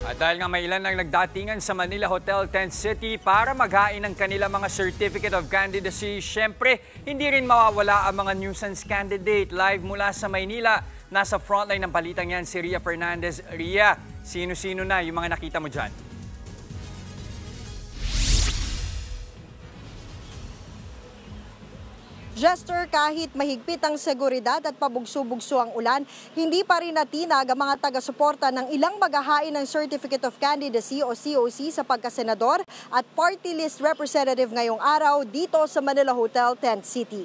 At dahil nga may ilan nang nagdatingan sa Manila Hotel Tent City para maghain ng kanilang mga Certificate of Candidacy, syempre hindi rin mawawala ang mga nuisance candidate. Live mula sa Maynila, nasa frontline ng balitang yan si Ria Fernandez. Ria, sino-sino na yung mga nakita mo dyan? Jester, kahit mahigpit ang seguridad at pabugso-bugso ang ulan, hindi pa rin natinag ang mga taga-suporta ng ilang maghahain ng Certificate of Candidacy o COC sa pagkasenador at party list representative ngayong araw dito sa Manila Hotel Tent City.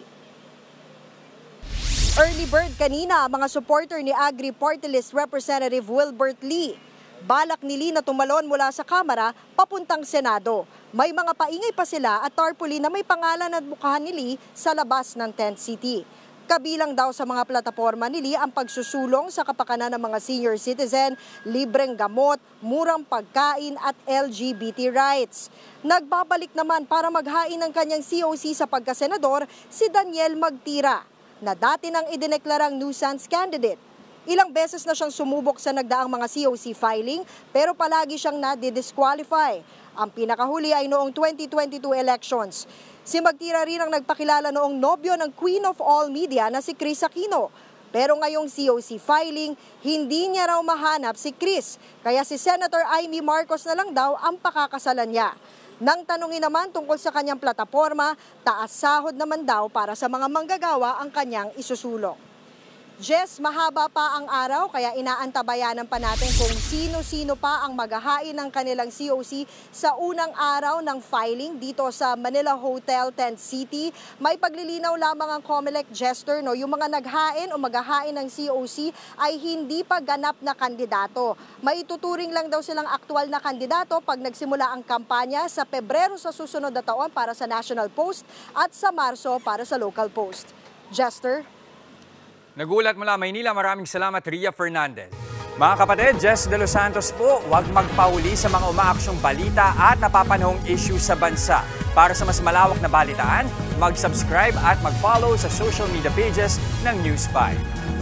Early bird kanina ang mga supporter ni Agri Party List Representative Wilbert Lee. Balak ni Lee na tumalon mula sa Kamara papuntang Senado. May mga paingay pa sila at tarpaulin na may pangalan at mukha ni Lee sa labas ng Tent City. Kabilang daw sa mga plataporma ni Lee ang pagsusulong sa kapakanan ng mga senior citizen, libreng gamot, murang pagkain at LGBT rights. Nagbabalik naman para maghain ng kanyang COC sa pagkasenador si Daniel Magtira, na dati nang idineklarang nuisance candidate. Ilang beses na siyang sumubok sa nagdaang mga COC filing pero palagi siyang nadidisqualify. Ang pinakahuli ay noong 2022 elections. Si Magtira rin ang nagpakilala noong nobyo ng Queen of All Media na si Chris Aquino. Pero ngayong COC filing, hindi niya raw mahanap si Chris. Kaya si Senator Amy Marcos na lang daw ang pakakasalan niya. Nang tanungin naman tungkol sa kanyang plataporma, taas sahod naman daw para sa mga manggagawa ang kanyang isusulong. Jess, mahaba pa ang araw kaya inaantabayanan pa natin kung sino-sino pa ang maghahain ng kanilang COC sa unang araw ng filing dito sa Manila Hotel Tent City. May paglilinaw lamang ang COMELEC, Jester, no? Yung mga naghain o maghahain ng COC ay hindi pa ganap na kandidato. May ituturing lang daw silang aktual na kandidato pag nagsimula ang kampanya sa Pebrero sa susunod na taon para sa National Post at sa Marso para sa Local Post. Jester? Nagulat mula Maynila, maraming salamat Ria Fernandez. Mga kapatid, Jess De Los Santos po, huwag magpahuli sa mga umaaksyong balita at napapanahong issue sa bansa. Para sa mas malawak na balitaan, mag-subscribe at mag-follow sa social media pages ng News 5.